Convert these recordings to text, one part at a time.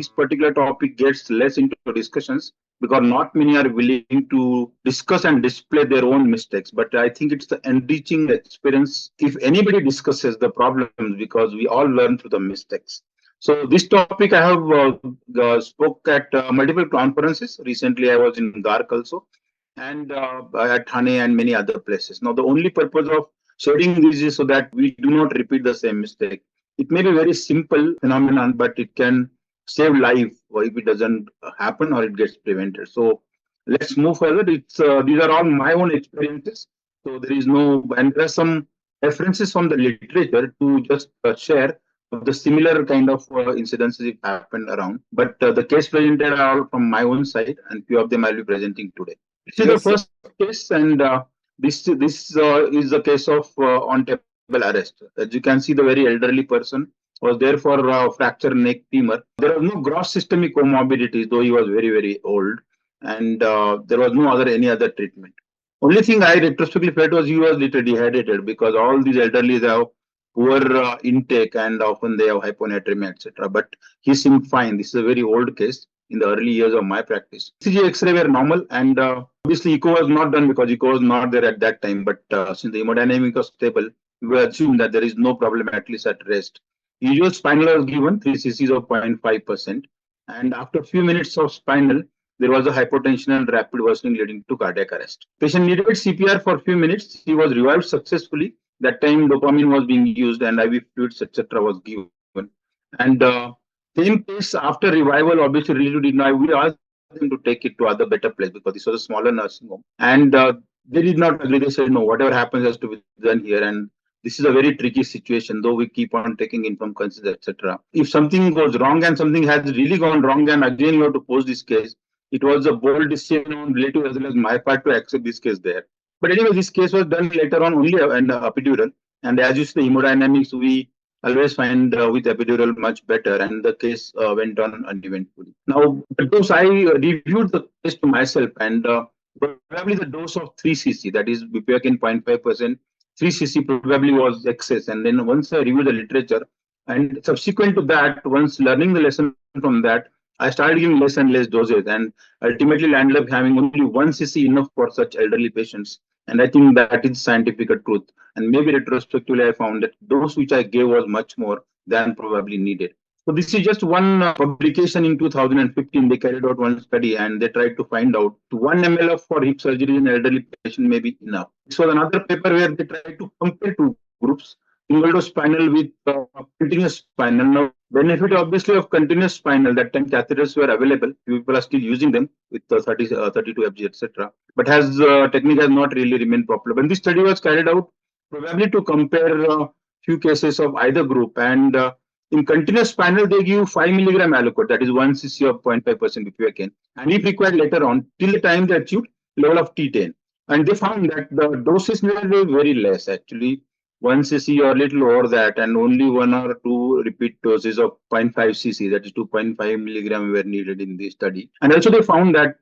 this particular topic gets less into discussions because not many are willing to discuss and display their own mistakes. But I think it's the enriching experience if anybody discusses the problems because we all learn through the mistakes. So this topic I have spoke at multiple conferences. Recently, I was in Gark also, and at Thane and many other places. Now, the only purpose of sharing this is so that we do not repeat the same mistake. It may be a very simple phenomenon, but it can save life if it doesn't happen or it gets prevented. So let's move further. It's these are all my own experiences. So there is no, and there are some references from the literature to just share of the similar kind of incidences that happened around. But the case presented are all from my own side, and few of them I'll be presenting today. This is the first case, and this is the case of on-table arrest. As you can see, the very elderly person was there for fracture neck femur. There was no gross systemic comorbidities, though he was very old, and there was no any other treatment. Only thing I retrospectively felt was he was little dehydrated because all these elderly have poor intake and often they have hyponatremia, etc. But he seemed fine. This is a very old case in the early years of my practice. ECG X-ray were normal, and obviously echo was not done because echo was not there at that time. But since the hemodynamic was stable, we will assume that there is no problem at least at rest. Usual spinal was given 3 cc's of 0.5%, and after a few minutes of spinal, there was a hypotension and rapid worsening leading to cardiac arrest. Patient needed CPR for a few minutes. He was revived successfully. That time dopamine was being used and IV fluids, etc. was given. And same case after revival, obviously relative did not. We asked them to take it to other better place because this was a smaller nursing home. And they did not agree. They said, no, whatever happens has to be done here. And this is a very tricky situation, though we keep on taking informed consent, etc. If something goes wrong and something has really gone wrong, and again you have to post this case, it was a bold decision on relative as well as my part to accept this case there. But anyway, this case was done later on only and epidural. And as you see, the hemodynamics, we always find with epidural much better. And the case went on uneventfully. Now, the dose, I reviewed the case to myself, and probably the dose of 3 cc, that is bupivacaine 0.5%, 3 cc probably was excess. And then once I reviewed the literature, and subsequent to that, once learning the lesson from that, I started giving less and less doses, and ultimately landed up having only 1 cc enough for such elderly patients. And I think that is scientific truth. And maybe retrospectively, I found that dose which I gave was much more than probably needed. So this is just one publication in 2015. They carried out one study and they tried to find out 1 ml for hip surgery in elderly patient may be enough. This was another paper where they tried to compare two groups, single dose spinal with continuous spinal. Now, benefit obviously of continuous spinal, that time catheters were available. People are still using them with 32 FG, etc. But has technique has not really remained popular. When this study was carried out, probably to compare few cases of either group, and in continuous spinal, they give 5 milligram Alocort, that is 1 cc of 0.5% bupivacaine, and if required later on, till the time they achieved level of T10. And they found that the doses were very less, actually 1 cc or little over that, and only 1 or 2 repeat doses of 0.5 cc, that is 2.5 milligram were needed in this study. And also they found that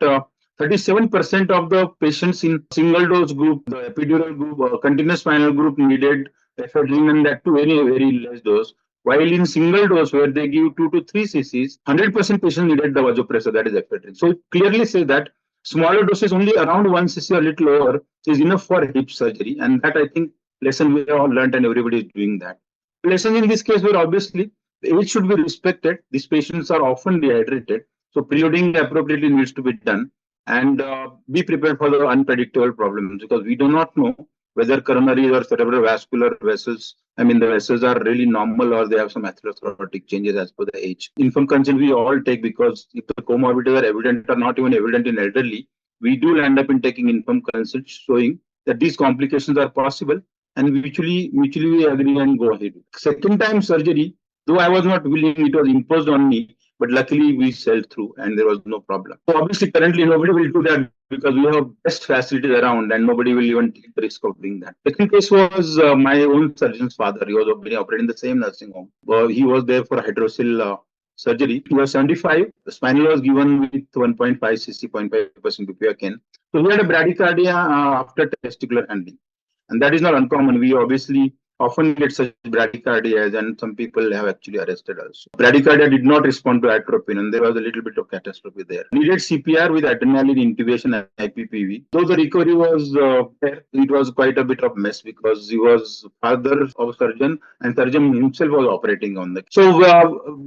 37% of the patients in single dose group, the epidural group, continuous spinal group needed ephedrine, and that too very less dose. While in single dose, where they give 2 to 3 cc's, 100% patients needed the vasopressor, that is ephedrine. So it clearly says that smaller doses, only around 1 cc or little lower, is enough for hip surgery. And that, I think, lesson we have all learned, and everybody is doing that. Lessons in this case were obviously the age should be respected. These patients are often dehydrated, so preloading appropriately needs to be done, and be prepared for the unpredictable problems, because we do not know whether coronary or cerebrovascular vessels, the vessels are really normal or they have some atherosclerotic changes as per the age. Informed consent we all take, because if the comorbidities are evident or not even evident in elderly, we do land up in taking informed consent, showing that these complications are possible, and mutually we agree and go ahead. Second time surgery, though I was not willing, it was imposed on me, but luckily we sailed through and there was no problem. So obviously currently nobody will do that because we have best facilities around and nobody will even take the risk of doing that. Second case was my own surgeon's father. He was operating in the same nursing home. He was there for hydrocele surgery. He was 75. The spinal was given with 1.5 cc, 0.5% bupivacaine. So he had a bradycardia after testicular handling. And that is not uncommon. We obviously often get such bradycardia, and some people have actually arrested also. Bradycardia did not respond to atropine, and there was a little bit of catastrophe there. Needed CPR with adrenaline intubation and IPPV. Though the recovery was there, it was quite a bit of mess because he was father of surgeon, and surgeon himself was operating on the. So,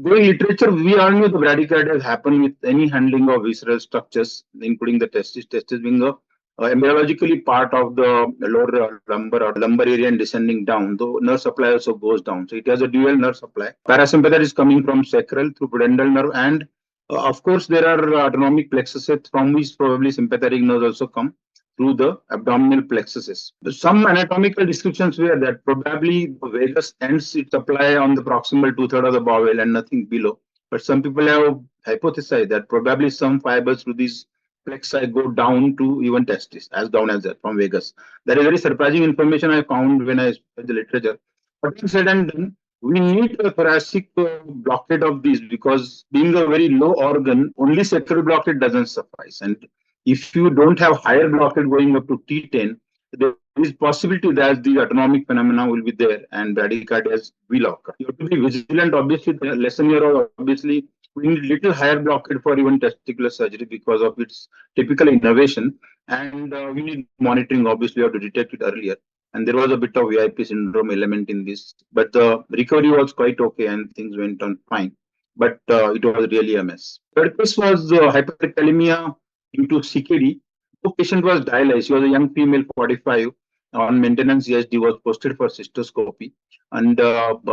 going literature, we all knew the bradycardia happen with any handling of visceral structures, including the testis. Testis being a embryologically part of the lower lumbar or lumbar area and descending down, though nerve supply also goes down. So it has a dual nerve supply. Parasympathetic is coming from sacral through pudendal nerve, and of course there are autonomic plexuses from which probably sympathetic nerves also come through the abdominal plexuses. Some anatomical descriptions were that probably the vagus ends its supply on the proximal two-thirds of the bowel and nothing below. But some people have hypothesized that probably some fibers through these plexi go down to even testis, as down as that from vagus. That is very surprising information I found when I read the literature. But said and done, we need a thoracic blockade of these because being a very low organ, only sacral blockade doesn't suffice. And if you don't have higher blockade going up to T10, there is possibility that the autonomic phenomena will be there and bradycardia will occur. You have to be vigilant. Obviously, the lesson here obviously we need little higher blockade for even testicular surgery because of its typical innovation, and we need monitoring. Obviously, we have to detect it earlier. And there was a bit of VIP syndrome element in this, but the recovery was quite okay and things went on fine. But it was really a mess. Third case was hyperkalemia due to CKD. The patient was dialyzed. She was a young female, 45, on maintenance ESD, was posted for cystoscopy. And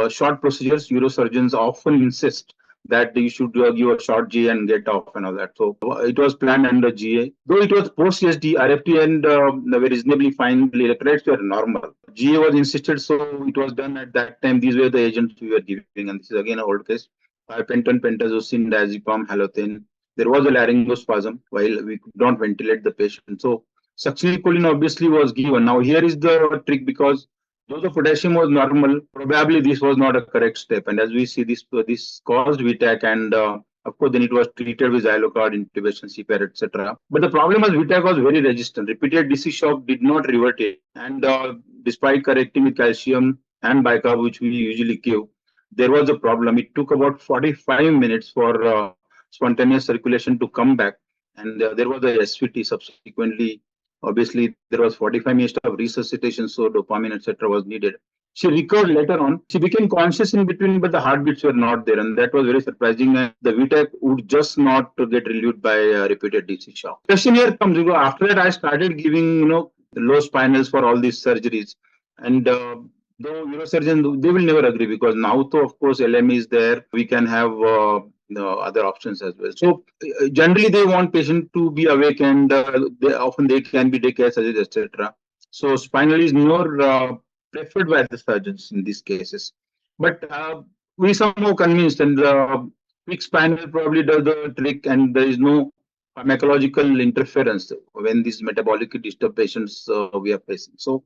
short procedures, neurosurgeons often insist that you should give a short GA and get off and all that. So it was planned under GA. Though it was post-CSD, RFT and were reasonably fine. The electrolytes were normal. GA was insisted, so it was done at that time. These were the agents we were giving. And this is again an old case. Penton, pentazocine, diazepam, halothane. There was a laryngospasm while we could not ventilate the patient. So succinylcholine obviously was given. Now here is the trick because though the potassium was normal, probably this was not a correct step. And as we see, this caused VTAC, and of course, then it was treated with xylocard, intubation, CPR, etc. But the problem was VTAC was very resistant. Repeated DC shock did not revert it. And despite correcting with calcium and bicarb, which we usually give, there was a problem. It took about 45 minutes for spontaneous circulation to come back. And there was a SVT subsequently. Obviously, there was 45 minutes of resuscitation, so dopamine, etc., was needed. She recovered later on. She became conscious in between, but the heartbeats were not there, and that was very surprising. And the VTAC would just not get relieved by repeated DC shock. Question here comes, after that, I started giving, low spinals for all these surgeries, and though neurosurgeons, they will never agree because now, though, of course, LM is there, we can have other options as well. So generally they want patient to be awake, and they can be daycare surgeries, etc. So spinal is more preferred by the surgeons in these cases. But we somehow convinced, and the quick spinal probably does the trick, and there is no pharmacological interference when these metabolically disturbed patients we are facing. So,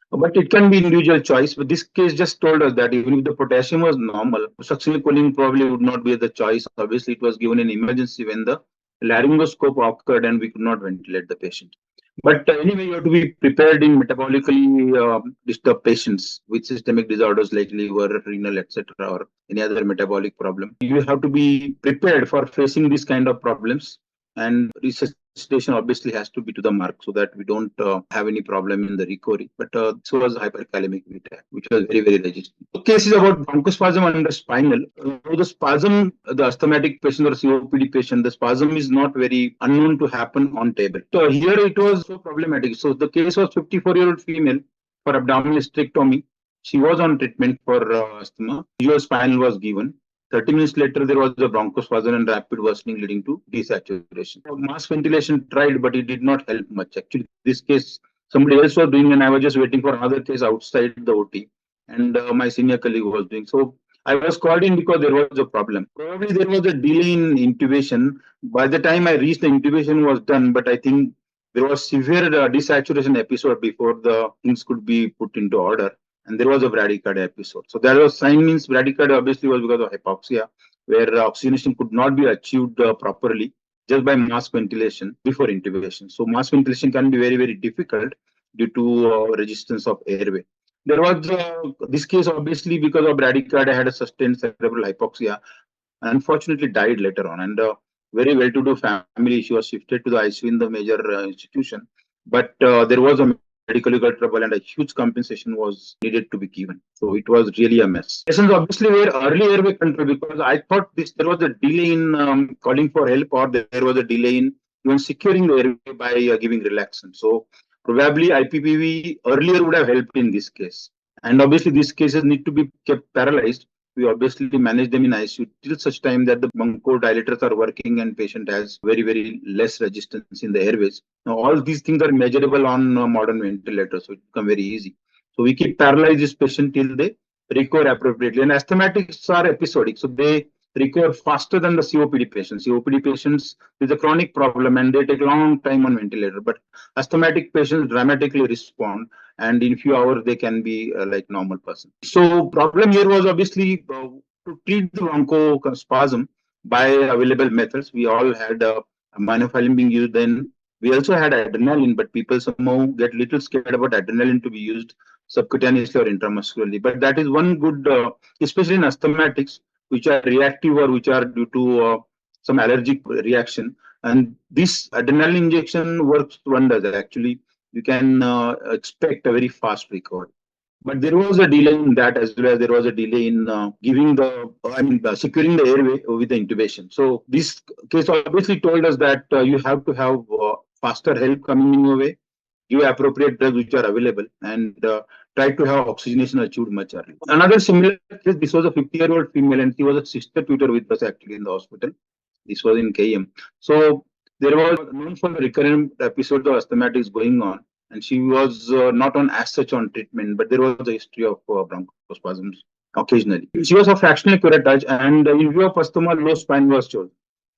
but it can be individual choice. But this case just told us that even if the potassium was normal, succinylcholine probably would not be the choice. Obviously, it was given in emergency when the laryngoscope occurred and we could not ventilate the patient. But anyway, you have to be prepared in metabolically disturbed patients with systemic disorders like liver, renal, etc., or any other metabolic problem. You have to be prepared for facing these kind of problems. And resuscitation obviously has to be to the mark so that we don't have any problem in the recovery. But so was hyperkalemic VTAC, which was very, very resistant. The case is about bronchospasm under spinal. The spasm, the asthmatic patient or COPD patient, the spasm is not very unknown to happen on table. So here it was so problematic. So the case was 54-year-old female for abdominal hysterectomy. She was on treatment for asthma. Your spinal was given. 30 minutes later, there was a bronchospasm and rapid worsening leading to desaturation. Mask ventilation tried, but it did not help much. Actually, this case, somebody else was doing, and I was just waiting for another case outside the OT. And my senior colleague was doing. So I was called in because there was a problem. Probably there was a delay in intubation. By the time I reached, the intubation was done, but I think there was severe desaturation episode before the things could be put into order. And there was a bradycardia episode. So there was sign means bradycardia obviously was because of hypoxia, where oxygenation could not be achieved properly just by mask ventilation before intubation. So mask ventilation can be very, very difficult due to resistance of airway. There was this case, obviously, because of bradycardia, had a sustained cerebral hypoxia. Unfortunately, died later on. And very well-to-do family, she was shifted to the ICU in the major institution. But there was a medical legal trouble, and a huge compensation was needed to be given. So it was really a mess. Patients obviously were early airway control, because I thought this there was a delay in calling for help, or there was a delay in even securing the airway by giving relaxant. So probably IPPV earlier would have helped in this case. And obviously, these cases need to be kept paralyzed. We obviously manage them in ICU till such time that the bronchodilators are working and patient has very less resistance in the airways. Now, all these things are measurable on modern ventilators, so it becomes very easy. So we keep paralyze this patient till they recover appropriately. And asthmatics are episodic, so they recover faster than the COPD patients. COPD patients is a chronic problem and they take a long time on ventilator. But asthmatic patients dramatically respond, and in few hours they can be like normal person. So problem here was obviously to treat the bronchospasm by available methods. We all had monofilin being used then. We also had adrenaline, but people somehow get little scared about adrenaline to be used subcutaneously or intramuscularly. But that is one good, especially in asthmatics, which are reactive or which are due to some allergic reaction. And this adrenaline injection works wonders. Actually, you can expect a very fast recovery. But there was a delay in that, as well as there was a delay in giving the, securing the airway with the intubation. So this case obviously told us that you have to have faster help coming in your way, give appropriate drugs which are available, and try to have oxygenation achieved much earlier. Another similar case, this was a 50-year-old female, and she was a sister tutor with us actually in the hospital. This was in KM. So there was known for the recurrent episodes of asthmatics going on, and she was not on as such on treatment, but there was a history of bronchospasms occasionally. She was a fractional curettage, and in view of asthma, low spine was chosen.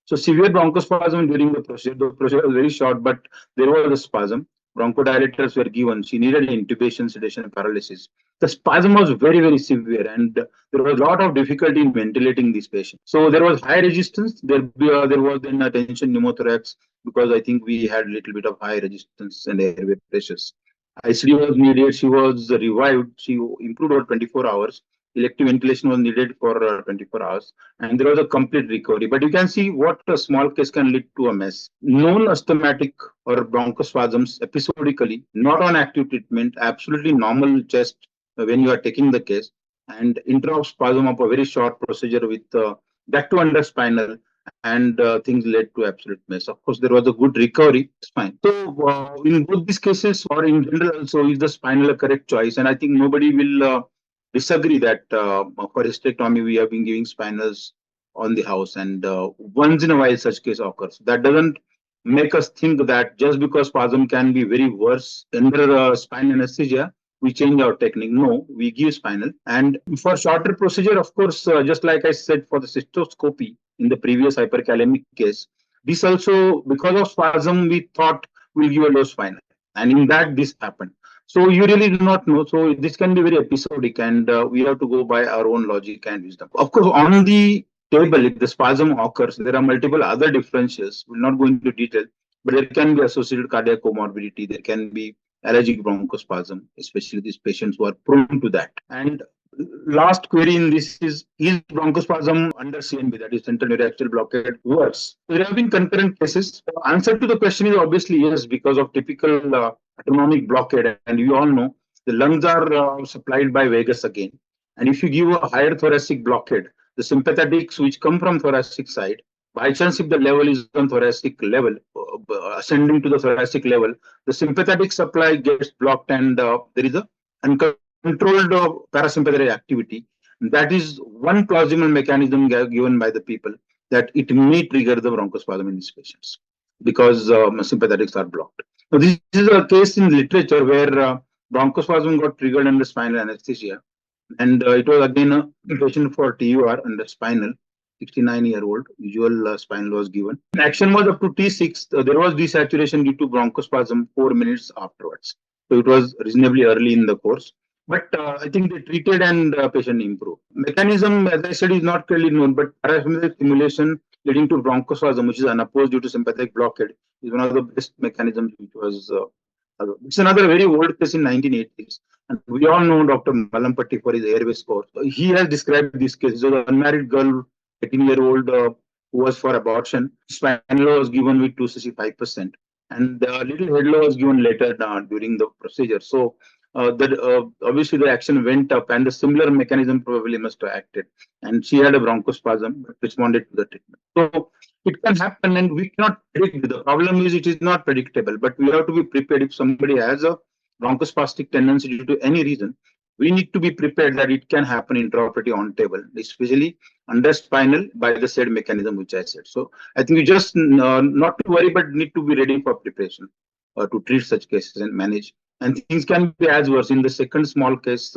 So severe bronchospasm during the procedure. The procedure was very short, but there was a spasm. Bronchodilators were given. She needed intubation, sedation, and paralysis. The spasm was very severe, and there was a lot of difficulty in ventilating this patient. So there was high resistance. There was then a tension pneumothorax, because I think we had a little bit of high resistance and airway pressures. ICD was needed. She was revived. She improved over 24 hours. Elective ventilation was needed for 24 hours, and there was a complete recovery. But you can see what a small case can lead to a mess. Known asthmatic or bronchospasms episodically, not on active treatment, absolutely normal chest when you are taking the case, and intraspasm of a very short procedure with that to under spinal, and things led to absolute mess. Of course, there was a good recovery. It's fine. So in both these cases, or in general, also is the spinal a correct choice? And I think nobody will disagree that for hysterectomy we have been giving spinals on the house, and once in a while such case occurs. That doesn't make us think that just because spasm can be very worse under spine anesthesia, we change our technique. No, we give spinal. And for shorter procedure, of course, just like I said for the cystoscopy in the previous hyperkalemic case, this also, because of spasm, we thought we'll give a low spinal. And in that, this happened. So you really do not know. So this can be very episodic, and we have to go by our own logic and wisdom. Of course, on the table, if the spasm occurs, there are multiple other differences. We'll not go into detail, but there can be associated cardiac comorbidity. There can be allergic bronchospasm, especially these patients who are prone to that. And last query in this is bronchospasm under CNB, that is central neurological blockade, worse? There have been concurrent cases. The answer to the question is obviously yes, because of typical autonomic blockade. And you all know the lungs are supplied by vagus again. And if you give a higher thoracic blockade, the sympathetics which come from thoracic side, by chance, if the level is on thoracic level, ascending to the thoracic level, the sympathetic supply gets blocked, and there is a uncontrolled parasympathetic activity. That is one plausible mechanism given by the people that it may trigger the bronchospasm in these patients, because sympathetics are blocked. So this is a case in literature where bronchospasm got triggered under spinal anesthesia, and it was again a patient for TUR under spinal. 69-year-old usual spinal was given. Action was up to T6. There was desaturation due to bronchospasm 4 minutes afterwards. So it was reasonably early in the course. But I think they treated and patient improved. Mechanism, as I said, is not clearly known, but parasympathetic stimulation leading to bronchospasm, which is unopposed due to sympathetic blockade, is one of the best mechanisms which was. It's another very old case in 1980s. And we all know Dr. Malampatti for his airways course. He has described this case. So the unmarried girl, 18-year-old, who was for abortion, spinal was given with 265%. And the little head law was given later during the procedure. So obviously the action went up, and the similar mechanism probably must have acted. And she had a bronchospasm, but responded to the treatment. So it can happen, and we cannot predict. The problem is it is not predictable, but we have to be prepared. If somebody has a bronchospastic tendency due to any reason, we need to be prepared that it can happen intraoperatively on table, especially under spinal by the said mechanism which I said. So I think we just not to worry, but need to be ready for preparation to treat such cases and manage. And things can be as worse. In the second small case,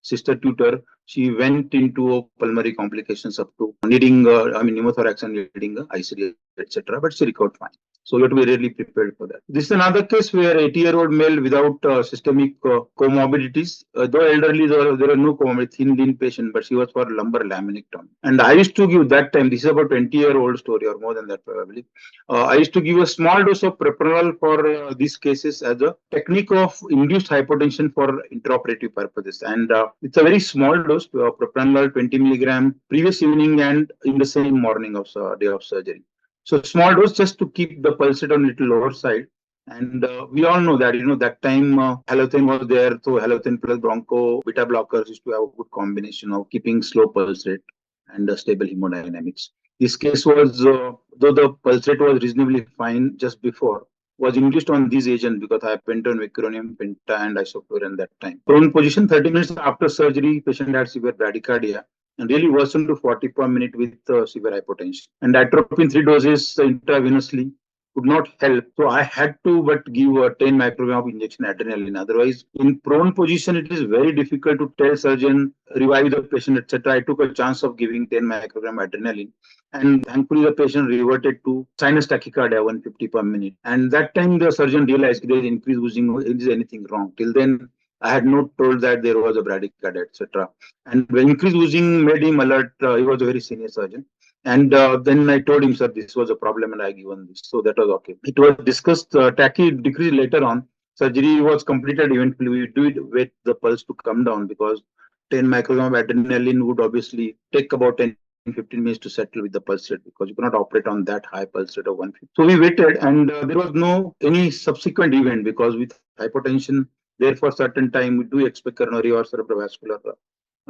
sister tutor, she went into pulmonary complications up to needing, pneumothorax and needing ICD, etc. But she recovered fine. So you have to be really prepared for that. This is another case where 80-year-old male without systemic comorbidities, though elderly, there are no comorbidity, thin, lean patient, but she was for lumbar laminectomy. And I used to give that time, this is about 20-year-old story or more than that probably. I used to give a small dose of propranolol for these cases as a technique of induced hypotension for intraoperative purposes. And it's a very small dose, propranolol 20 milligram previous evening and in the same morning of day of surgery. So small dose just to keep the pulse rate on a little lower side. And we all know that, that time halothane was there. So halothane plus broncho beta blockers used to have a good combination of keeping slow pulse rate and stable hemodynamics. This case was, though the pulse rate was reasonably fine just before, was induced on these agents because I had penton, vicuronium, penta, and isoflurane that time. Prone position, 30 minutes after surgery, patient had severe bradycardia and really worsened to 40 per minute with severe hypotension. And atropine 3 doses intravenously could not help. So I had to but give a 10 microgram of injection adrenaline. Otherwise, in prone position, it is very difficult to tell surgeon, revive the patient, etc. I took a chance of giving 10 microgram adrenaline. And thankfully, the patient reverted to sinus tachycardia 150 per minute. And that time, the surgeon realized there is increased oozing, is anything wrong. Till then, I had not told that there was a bradycardia, etc. And when increased oozing made him alert, he was a very senior surgeon. And then I told him, sir, this was a problem and I given this. So that was okay. It was discussed, tachy decreased later on. Surgery was completed eventually. We did wait the pulse to come down because 10 microgram of adrenaline would obviously take about 10-15 minutes to settle with the pulse rate because you cannot operate on that high pulse rate of 150. So we waited and there was no any subsequent event because with hypotension, there for certain time we do expect coronary or cerebrovascular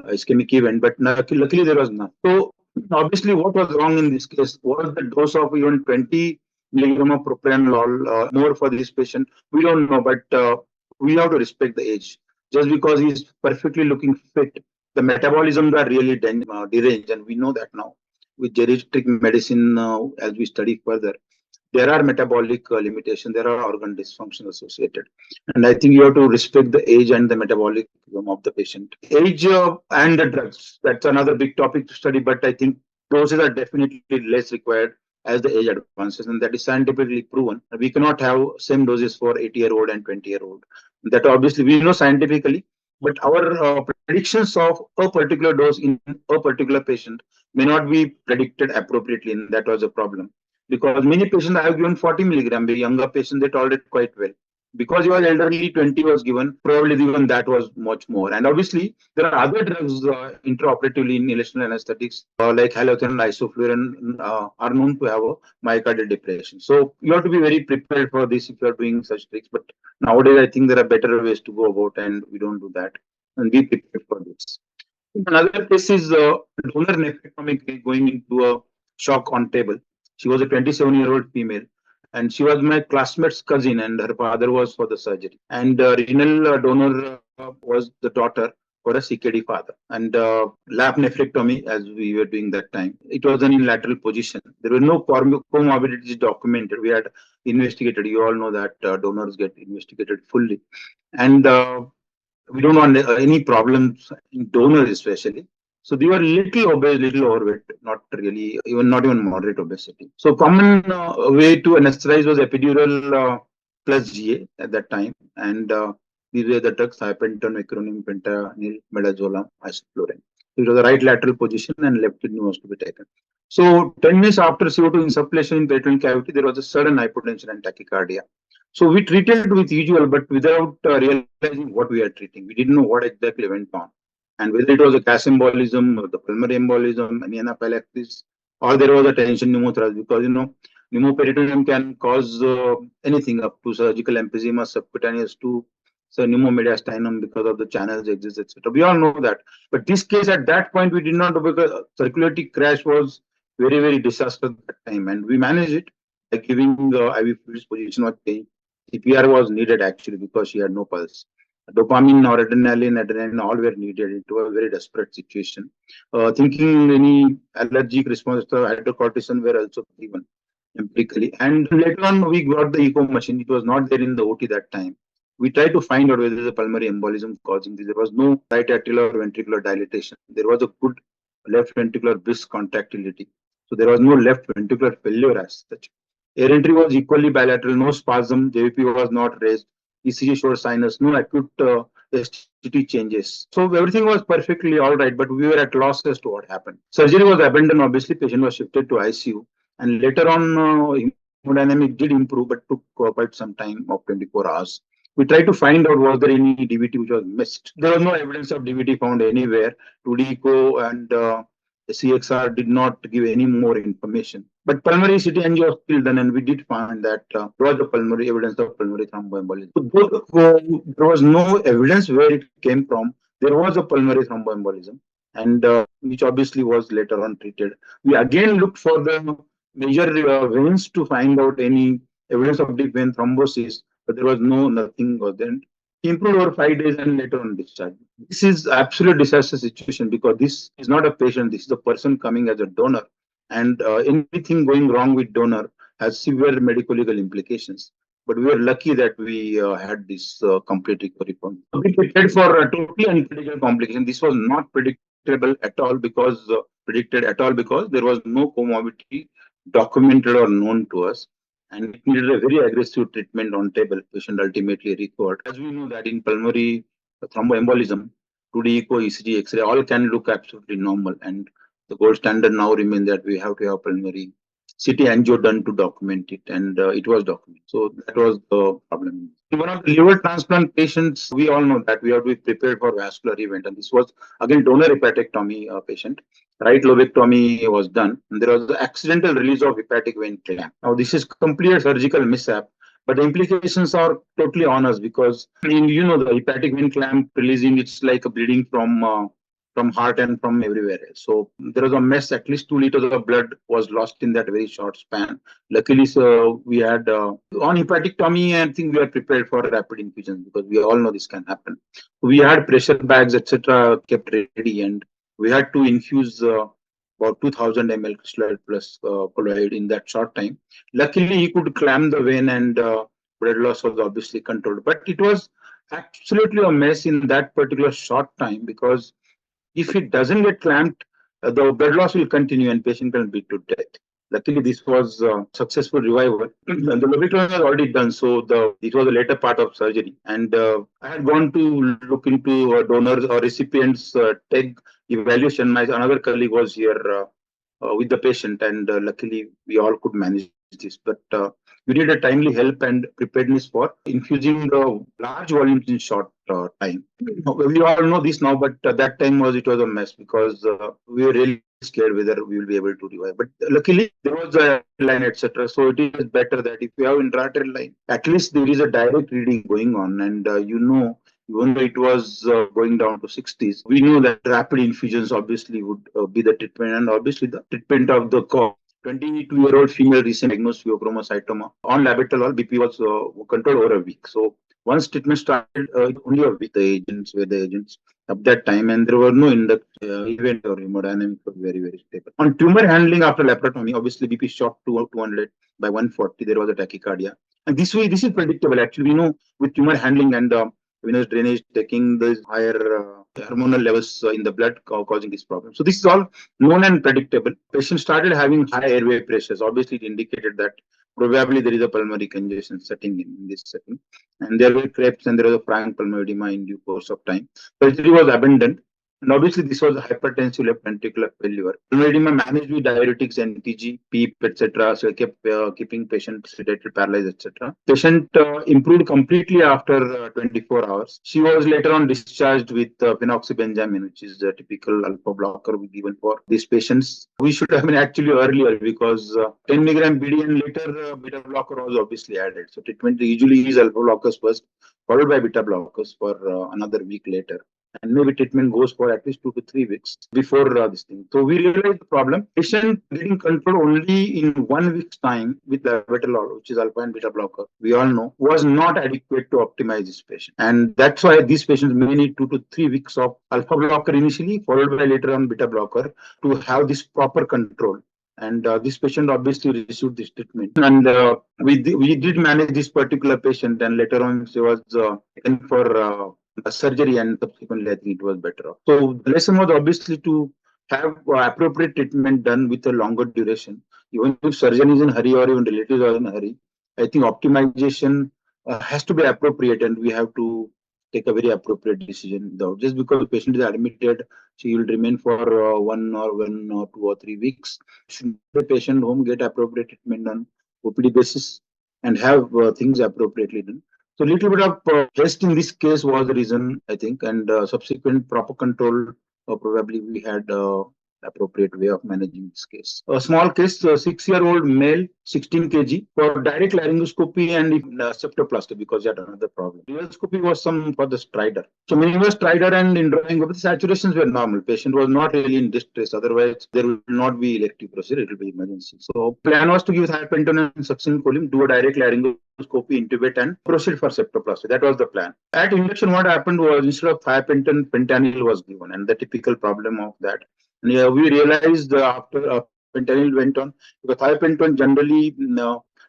ischemic event, but luckily there was none. So obviously what was wrong in this case was the dose of even 20 milligram of propranolol more for this patient. We don't know, but we have to respect the age. Just because he's perfectly looking fit, the metabolisms are really deranged, and we know that now with geriatric medicine as we study further. There are metabolic limitations, there are organ dysfunction associated. And I think you have to respect the age and the metabolism of the patient. Age and the drugs, that's another big topic to study, but I think doses are definitely less required as the age advances, and that is scientifically proven. We cannot have same doses for 80-year-old and 20-year-old. That obviously we know scientifically, but our predictions of a particular dose in a particular patient may not be predicted appropriately, and that was a problem. Because many patients I have given 40 milligram, the younger patients, they tolerate quite well. Because he was elderly, 20 was given, probably even that was much more. And obviously, there are other drugs intraoperatively in inhalational anesthetics, like halothane and isoflurane, are known to have a myocardial depression. So you have to be very prepared for this if you are doing such tricks. But nowadays, I think there are better ways to go about, and we don't do that. And be prepared for this. Another case is donor nephrectomy going into a shock on table. She was a 27-year-old female, and she was my classmate's cousin, and her father was for the surgery. And renal donor was the daughter for a CKD father. And lap nephrectomy, as we were doing that time, it was an in lateral position. There were no comorbidities documented. We had investigated. You all know that donors get investigated fully. And we don't want any problems in donors, especially. So they were little obese, little overweight, not even moderate obesity. So common way to anesthetize was epidural plus GA at that time, and these were the drugs: penton, vicuronium, pentanil, midazolam, isoflurane. So it was the right lateral position, and left kidney was to be taken. So 10 minutes after CO2 insufflation in peritoneal cavity, there was a sudden hypotension and tachycardia. So we treated with usual, but without realizing what we are treating. We didn't know what exactly went on, and whether it was a gas embolism, or the pulmonary embolism, any anaphylaxis, or there was a tension pneumothorax. Because pneumoperitoneum can cause anything up to surgical emphysema, subcutaneous to so pneumomediastinum because of the channels exist, etc. We all know that. But this case at that point we did not know because circulatory crash was very disastrous at that time, and we managed it by giving IV fluids. Position was changed. CPR was needed actually because she had no pulse. Dopamine, adrenaline, all were needed. It was a very desperate situation. Thinking any allergic response to hydrocortisone were also given empirically. And later on, we got the echo machine. It was not there in the OT that time. We tried to find out whether there is a pulmonary embolism causing this. There was no right atrial or ventricular dilatation. There was a good left ventricular brisk contractility. So there was no left ventricular failure as such. Air entry was equally bilateral, no spasm, JVP was not raised, ECG showed sinus, no acute STT changes. So everything was perfectly all right, but we were at loss as to what happened. Surgery was abandoned, obviously, patient was shifted to ICU. And later on, hemodynamic did improve, but took quite some time of 24 hours. We tried to find out was there any DVT which was missed. There was no evidence of DVT found anywhere. 2D echo and CXR did not give any more information. But pulmonary CT angio was still done, and we did find that there was a pulmonary evidence of pulmonary thromboembolism. So there was no evidence where it came from. There was a pulmonary thromboembolism, and which obviously was later on treated. We again looked for the major veins to find out any evidence of deep vein thrombosis, but there was nothing was then. He improved over 5 days and later on discharged. This is absolute disaster situation because this is not a patient. This is a person coming as a donor, and anything going wrong with donor has severe medical legal implications. But we were lucky that we had this complete recovery from. We prepared for a totally unpredictable complication. This was not predictable at all because predicted at all because there was no comorbidity documented or known to us, and it needed a very aggressive treatment on table. Patient ultimately recovered. As we know that in pulmonary thromboembolism, 2D echo, ECG, X-ray, all can look absolutely normal, and the gold standard now remains that we have to have pulmonary CT angio done to document it, and it was documented. So that was the problem. In one of the liver transplant patients, we all know that we have to be prepared for vascular event, and this was again donor hepatectomy patient. Right lobectomy was done, and there was the accidental release of hepatic vein clamp. Now this is complete surgical mishap, but the implications are totally on us because the hepatic vein clamp releasing, it's like a bleeding from heart and from everywhere else. So there was a mess. At least 2 liters of blood was lost in that very short span. Luckily, so we had on hepatectomy, I think we are prepared for rapid infusion because we all know this can happen. We had pressure bags, etc., kept ready, and we had to infuse about 2000 ml crystalloid plus colloid in that short time. Luckily, he could clamp the vein, and blood loss was obviously controlled. But it was absolutely a mess in that particular short time because if it doesn't get clamped, the blood loss will continue and patient can bleed to death. Luckily, this was successful revival. The lobectomy was already done, so it was a later part of surgery. And I had gone to look into donors or recipients' TEG evaluation. My another colleague was here with the patient, and luckily we all could manage this. But we need a timely help and preparedness for infusing the large volumes in short time. We all know this now, but that time it was a mess because we were really scared whether we will be able to revive. But luckily there was a line, etc. So it is better that if you have intraarterial line, at least there is a direct reading going on, and even though it was going down to 60s, we know that rapid infusions obviously would be the treatment, and obviously the treatment of the 22-year-old female recent diagnosed pheochromocytoma on labetalol. BP was controlled over a week. So once treatment started, only a week, the agents were the agents at that time, and there were no event or hemodynamics was very stable. On tumor handling after laparotomy, obviously BP shot to 200 by 140. There was a tachycardia, and this is predictable. Actually, with tumor handling and venous drainage taking the higher hormonal levels in the blood causing this problem. So this is all known and predictable. Patient started having high airway pressures. Obviously, it indicated that probably there is a pulmonary congestion setting in this setting. And there were crepes and there was a frank pulmonary edema in due course of time. Surgery was abandoned. And obviously, this was a hypertensive left ventricular failure. Pulmonary edema managed with diuretics, NTG, PEEP, etc. So I kept keeping patient sedated, paralyzed, etc. Patient improved completely after 24 hours. She was later on discharged with phenoxybenzaimine, which is a typical alpha blocker we given for these patients. We should have been actually earlier because 10 milligram BD and later beta blocker was obviously added. So treatment usually is alpha blockers first, followed by beta blockers for another week later. And maybe treatment goes for at least 2 to 3 weeks before this thing. So we realized the problem. Patient getting control only in 1 week's time with labetalol, which is alpha and beta blocker, we all know, was not adequate to optimize this patient. And that's why these patients may need 2 to 3 weeks of alpha blocker initially, followed by later on beta blocker to have this proper control. And this patient obviously received this treatment. And we did manage this particular patient, and later on she was taken for surgery, and subsequently I think it was better off. So the lesson was obviously to have appropriate treatment done with a longer duration. Even if surgeon is in hurry or even relatives are in a hurry, I think optimization has to be appropriate, and we have to take a very appropriate decision. Though just because the patient is admitted, she will remain for 1 or 2 or 3 weeks. Should the patient home get appropriate treatment on OPD basis and have things appropriately done. So little bit of haste in this case was the reason, I think, and subsequent proper control, probably we had appropriate way of managing this case. A small case, 6-year-old male, 16 kg, for direct laryngoscopy and septoplasty because he had another problem. Laryngoscopy was some for the stridor. So minimal stridor and indrawing, but the saturations were normal. Patient was not really in distress. Otherwise, there will not be elective procedure. It will be emergency. So plan was to give thiopentone and succinylcholine, do a direct laryngoscopy, intubate, and proceed for septoplasty. That was the plan. At induction, what happened was instead of thiopentone, fentanyl was given, and the typical problem of that. And we realized after fentanyl went on, because thiopentone generally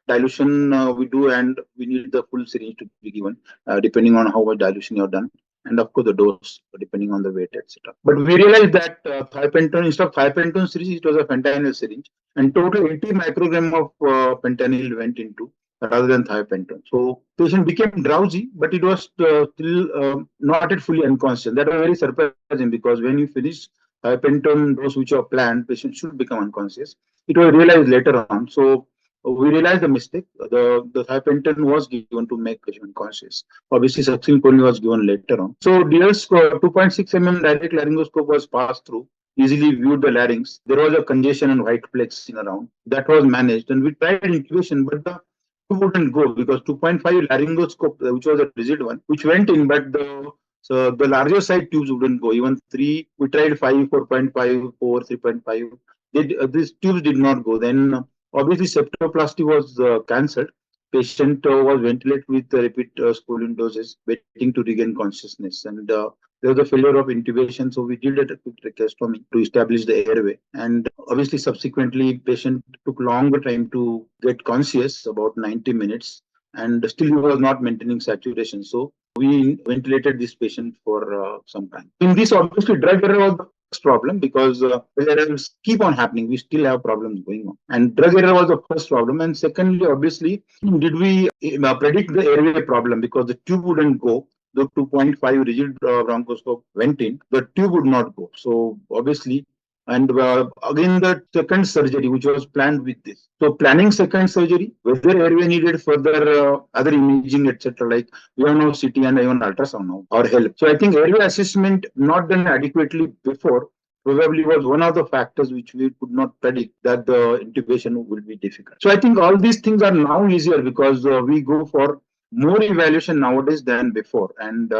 dilution we do, and we need the full syringe to be given, depending on how much dilution you have done, and of course the dose depending on the weight, etc. But we realized that thiopentone, instead of thiopentone syringe, it was a fentanyl syringe, and total 80 microgram of fentanyl went into rather than thiopentone. So patient became drowsy, but it was still not yet fully unconscious. That was very surprising because when you finish thiopentone dose which are planned, patient should become unconscious. It was realized later on. So we realized the mistake. The thiopentone was given to make patient unconscious. Obviously, succinylcholine was given later on. So DS 2.6 mm direct laryngoscope was passed through. Easily viewed the larynx. There was a congestion and white plaques in around. That was managed, and we tried intubation, but the wouldn't go because 2.5 laryngoscope, which was a rigid one, which went in, but the larger side tubes wouldn't go. Even 3, we tried 5, 4.5, 4, 3.5. These tubes did not go. Then obviously septoplasty was cancelled. Patient was ventilated with repeat scopolamine doses, waiting to regain consciousness. And there was a failure of intubation, so we did a quick tracheostomy to establish the airway. And obviously, subsequently, patient took longer time to get conscious, about 90 minutes, and still he was not maintaining saturation. So we ventilated this patient for some time. In this, obviously, drug error was the first problem because errors keep on happening. We still have problems going on. And drug error was the first problem. And secondly, obviously, did we predict the airway problem because the tube wouldn't go? The 2.5 rigid bronchoscope went in, the tube would not go. So obviously, and again the second surgery which was planned with this. So planning second surgery, whether airway needed further other imaging, etc. Like we have now CT and even ultrasound now or help. So I think airway assessment not done adequately before probably was one of the factors which we could not predict that the intubation will be difficult. So I think all these things are now easier because we go for more evaluation nowadays than before, and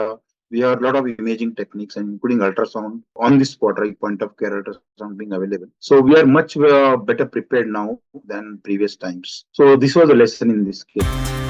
we have a lot of imaging techniques, including ultrasound on the spot, right? Point of care ultrasound being available. So we are much better prepared now than previous times. So this was a lesson in this case.